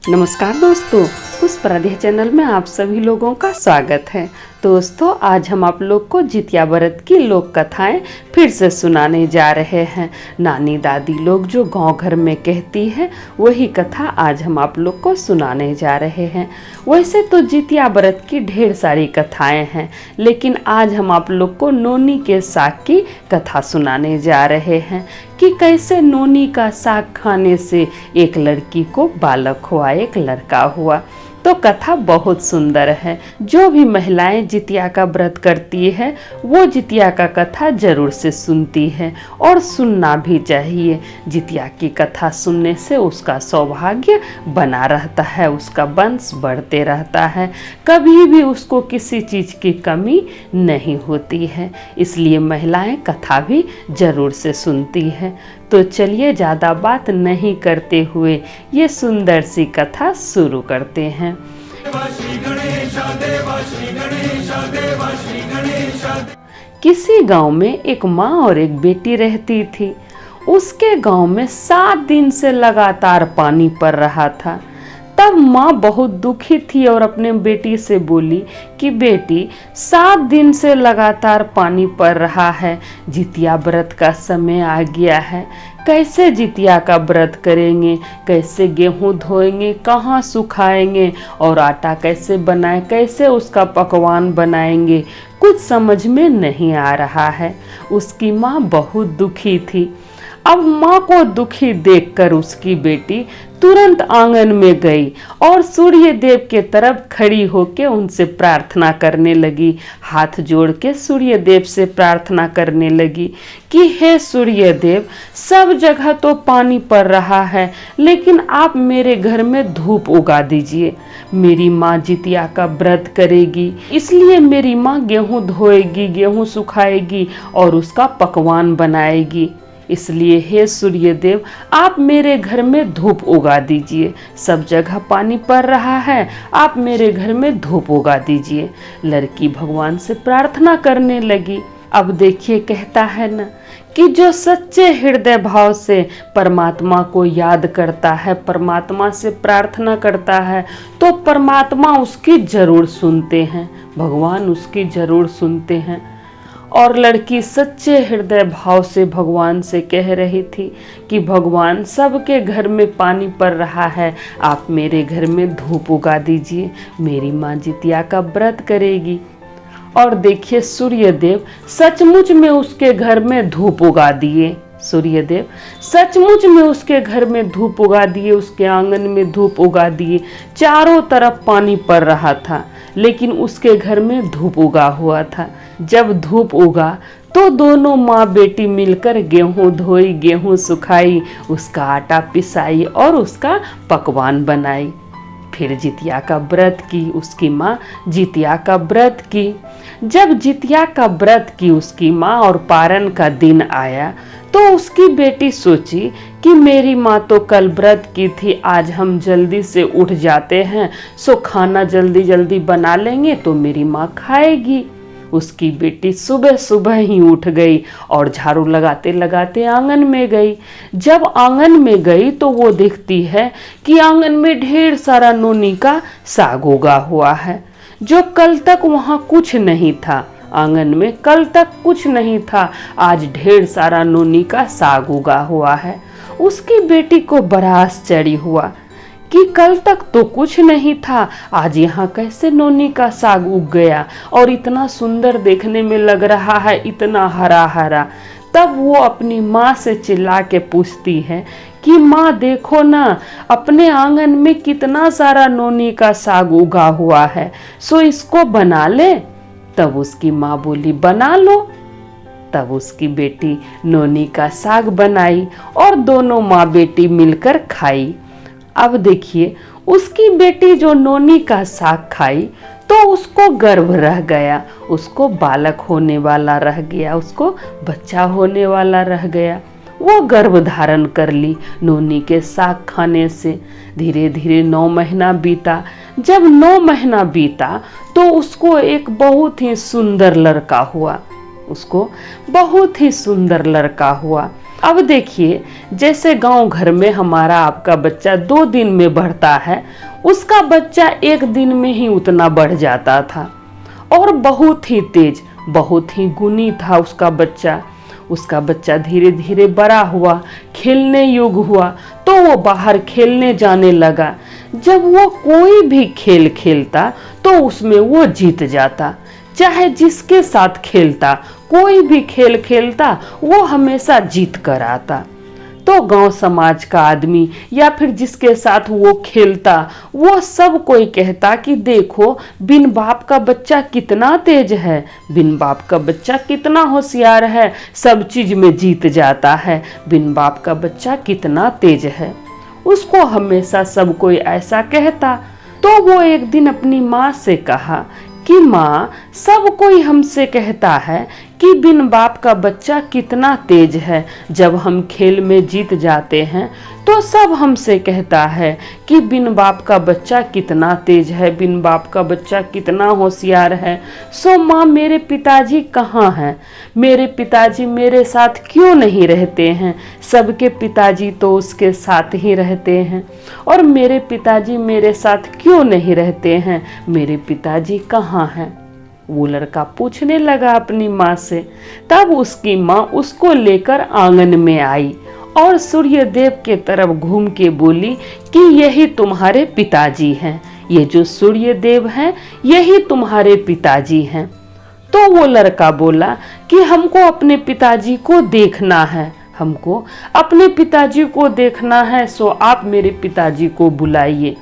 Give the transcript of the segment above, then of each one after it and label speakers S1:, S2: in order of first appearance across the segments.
S1: नमस्कार दोस्तों, पुष्पराध्या चैनल में आप सभी लोगों का स्वागत है। दोस्तों, आज हम आप लोग को जितिया व्रत की लोक कथाएं फिर से सुनाने जा रहे हैं। नानी दादी लोग जो गांव घर में कहती है वही कथा आज हम आप लोग को सुनाने जा रहे हैं। वैसे तो जितिया व्रत की ढेर सारी कथाएं हैं, लेकिन आज हम आप लोग को नोनी के साग की कथा सुनाने जा रहे हैं कि कैसे नोनी का साग खाने से एक लड़की को बालक हुआ, एक लड़का हुआ। तो कथा बहुत सुंदर है। जो भी महिलाएं जितिया का व्रत करती है वो जितिया का कथा जरूर से सुनती है और सुनना भी चाहिए। जितिया की कथा सुनने से उसका सौभाग्य बना रहता है, उसका वंश बढ़ते रहता है, कभी भी उसको किसी चीज की कमी नहीं होती है। इसलिए महिलाएं कथा भी जरूर से सुनती है। तो चलिए ज़्यादा बात नहीं करते हुए ये सुंदर सी कथा शुरू करते हैं। किसी गांव में एक माँ और एक बेटी रहती थी। उसके गांव में 7 दिन से लगातार पानी पड़ रहा था। तब माँ बहुत दुखी थी और अपने बेटी से बोली कि बेटी, 7 दिन से लगातार पानी पड़ रहा है, जितिया व्रत का समय आ गया है, कैसे जितिया का व्रत करेंगे, कैसे गेहूं धोएंगे, कहाँ सुखाएंगे और आटा कैसे बनाएं, कैसे उसका पकवान बनाएंगे, कुछ समझ में नहीं आ रहा है। उसकी माँ बहुत दुखी थी। अब माँ को दुखी देखकर उसकी बेटी तुरंत आंगन में गई और सूर्य देव के तरफ खड़ी होकर उनसे प्रार्थना करने लगी। हाथ जोड़ के सूर्य देव से प्रार्थना करने लगी कि हे सूर्य देव, सब जगह तो पानी पड़ रहा है, लेकिन आप मेरे घर में धूप उगा दीजिए। मेरी माँ जितिया का व्रत करेगी, इसलिए मेरी माँ गेहूं धोएगी, गेहूं सुखाएगी और उसका पकवान बनाएगी। इसलिए हे सूर्य देव, आप मेरे घर में धूप उगा दीजिए। सब जगह पानी पड़ रहा है, आप मेरे घर में धूप उगा दीजिए। लड़की भगवान से प्रार्थना करने लगी। अब देखिए, कहता है ना कि जो सच्चे हृदय भाव से परमात्मा को याद करता है, परमात्मा से प्रार्थना करता है, तो परमात्मा उसकी जरूर सुनते हैं, भगवान उसकी जरूर सुनते हैं। और लड़की सच्चे हृदय भाव से भगवान से कह रही थी कि भगवान, सबके घर में पानी पड़ रहा है, आप मेरे घर में धूप उगा दीजिए, मेरी माँ जितिया का व्रत करेगी। और देखिए, सूर्य देव सचमुच में उसके घर में धूप उगा दिए। सूर्य देव सचमुच में उसके घर में धूप उगा दिए, उसके आंगन में धूप उगा दिए। चारों तरफ पानी पड़ रहा था, लेकिन उसके घर में धूप उगा हुआ था। जब धूप उगा तो दोनों माँ बेटी मिलकर गेहूं धोई, गेहूं सुखाई, उसका आटा पिसाई और उसका पकवान बनाई। फिर जितिया का व्रत की उसकी माँ, जितिया का व्रत की। जब जितिया का व्रत की उसकी माँ और पारण का दिन आया तो उसकी बेटी सोची कि मेरी माँ तो कल व्रत की थी, आज हम जल्दी से उठ जाते हैं, सो खाना जल्दी जल्दी बना लेंगे तो मेरी माँ खाएगी। उसकी बेटी सुबह सुबह ही उठ गई और झाड़ू लगाते लगाते आंगन में गई। जब आंगन में गई तो वो देखती है कि आंगन में ढेर सारा नोनी का साग उगा हुआ है, जो कल तक वहाँ कुछ नहीं था। आंगन में कल तक कुछ नहीं था, आज ढेर सारा नोनी का साग उगा हुआ है। उसकी बेटी को बड़ा आश्चर्य हुआ कि कल तक तो कुछ नहीं था, आज यहाँ कैसे नोनी का साग उग गया और इतना सुंदर देखने में लग रहा है, इतना हरा हरा। तब वो अपनी माँ से चिल्ला के पूछती है कि माँ देखो ना, अपने आंगन में कितना सारा नोनी का साग उगा हुआ है, सो इसको बना ले। तब उसकी माँ बोली बना लो। तब उसकी बेटी नोनी का साग बनाई और दोनों माँ बेटी मिलकर खाई। अब देखिए, उसकी बेटी जो नोनी का साग खाई तो उसको गर्भ रह गया, उसको बालक होने वाला रह गया, उसको बच्चा होने वाला रह गया। वो गर्भ धारण कर ली नोनी के साग खाने से। धीरे धीरे 9 महीना बीता। जब 9 महीना बीता तो उसको एक बहुत ही सुंदर लड़का हुआ, उसको बहुत ही सुंदर लड़का हुआ। अब देखिए, जैसे गांव घर में हमारा आपका बच्चा 2 दिन में बढ़ता है, उसका बच्चा 1 दिन में ही उतना बढ़ जाता था और बहुत ही तेज, बहुत ही गुणी था उसका बच्चा धीरे धीरे बड़ा हुआ, खेलने योग्य हुआ, तो वो बाहर खेलने जाने लगा। जब वो कोई भी खेल खेलता तो उसमें वो जीत जाता, चाहे जिसके साथ खेलता, कोई भी खेल खेलता वो हमेशा जीत कर आता। तो गांव समाज का आदमी या फिर जिसके साथ वो खेलता, वो सब कोई कहता कि देखो बिन बाप का बच्चा कितना तेज है, बिन बाप का बच्चा कितना होशियार है, सब चीज में जीत जाता है, बिन बाप का बच्चा कितना तेज है। उसको हमेशा सब कोई ऐसा कहता। तो वो एक दिन अपनी माँ से कहा कि माँ, सब कोई हमसे कहता है कि बिन बाप का बच्चा कितना तेज है, जब हम खेल में जीत जाते हैं तो सब हमसे कहता है कि बिन बाप का बच्चा कितना तेज है, बिन बाप का बच्चा कितना होशियार है। सो माँ, मेरे पिताजी कहाँ हैं? मेरे पिताजी मेरे साथ क्यों नहीं रहते हैं? सबके पिताजी तो उसके साथ ही रहते हैं और मेरे पिताजी मेरे साथ क्यों नहीं रहते हैं? मेरे पिताजी कहाँ हैं? वो लड़का पूछने लगा अपनी माँ से। तब उसकी माँ उसको लेकर आंगन में आई और सूर्यदेव के तरफ घूम के बोली कि यही तुम्हारे पिताजी हैं, ये जो सूर्यदेव हैं यही तुम्हारे पिताजी हैं। तो वो लड़का बोला कि हमको अपने पिताजी को देखना है, हमको अपने पिताजी को देखना है, सो आप मेरे पिताजी को बुलाइए।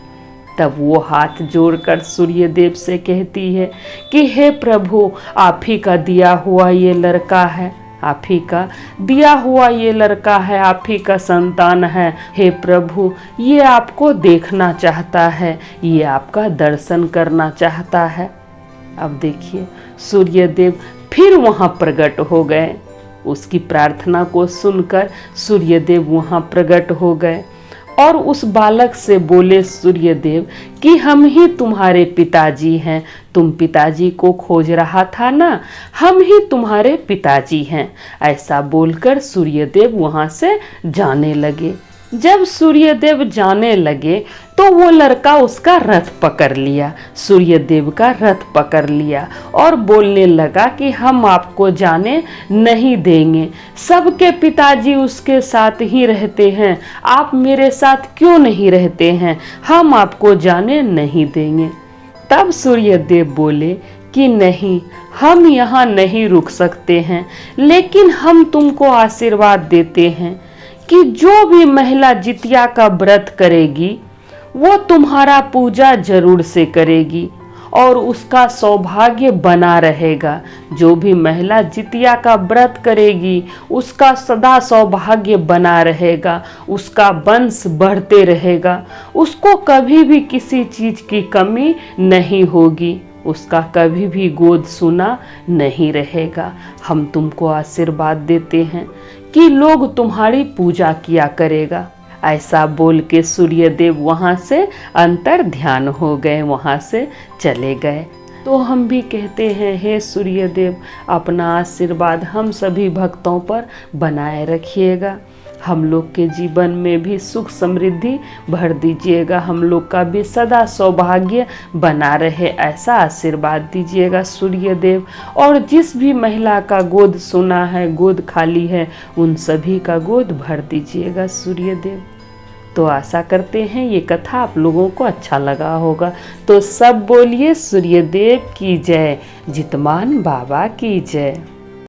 S1: तब वो हाथ जोड़कर सूर्यदेव से कहती है कि हे प्रभु, आप ही का दिया हुआ ये लड़का है, आप ही का दिया हुआ ये लड़का है, आप ही का संतान है। हे प्रभु, ये आपको देखना चाहता है, ये आपका दर्शन करना चाहता है। अब देखिए, सूर्यदेव फिर वहाँ प्रकट हो गए। उसकी प्रार्थना को सुनकर सूर्यदेव वहाँ प्रकट हो गए और उस बालक से बोले सूर्यदेव कि हम ही तुम्हारे पिताजी हैं, तुम पिताजी को खोज रहा था ना, हम ही तुम्हारे पिताजी हैं। ऐसा बोलकर सूर्यदेव वहाँ से जाने लगे। जब सूर्यदेव जाने लगे तो वो लड़का उसका रथ पकड़ लिया, सूर्यदेव का रथ पकड़ लिया और बोलने लगा कि हम आपको जाने नहीं देंगे, सबके पिताजी उसके साथ ही रहते हैं, आप मेरे साथ क्यों नहीं रहते हैं, हम आपको जाने नहीं देंगे। तब सूर्यदेव बोले कि नहीं, हम यहाँ नहीं रुक सकते हैं, लेकिन हम तुमको आशीर्वाद देते हैं कि जो भी महिला जितिया का व्रत करेगी वो तुम्हारा पूजा जरूर से करेगी और उसका सौभाग्य बना रहेगा। जो भी महिला जितिया का व्रत करेगी उसका सदा सौभाग्य बना रहेगा, उसका वंश बढ़ते रहेगा, उसको कभी भी किसी चीज की कमी नहीं होगी, उसका कभी भी गोद सुना नहीं रहेगा। हम तुमको आशीर्वाद देते हैं कि लोग तुम्हारी पूजा किया करेगा। ऐसा बोल के सूर्यदेव वहाँ से अंतर ध्यान हो गए, वहाँ से चले गए। तो हम भी कहते हैं, हे सूर्यदेव, अपना आशीर्वाद हम सभी भक्तों पर बनाए रखिएगा, हम लोग के जीवन में भी सुख समृद्धि भर दीजिएगा, हम लोग का भी सदा सौभाग्य बना रहे, ऐसा आशीर्वाद दीजिएगा सूर्यदेव। और जिस भी महिला का गोद सुना है, गोद खाली है, उन सभी का गोद भर दीजिएगा सूर्यदेव। तो आशा करते हैं ये कथा आप लोगों को अच्छा लगा होगा। तो सब बोलिए सूर्यदेव की जय, जितमान बाबा की जय।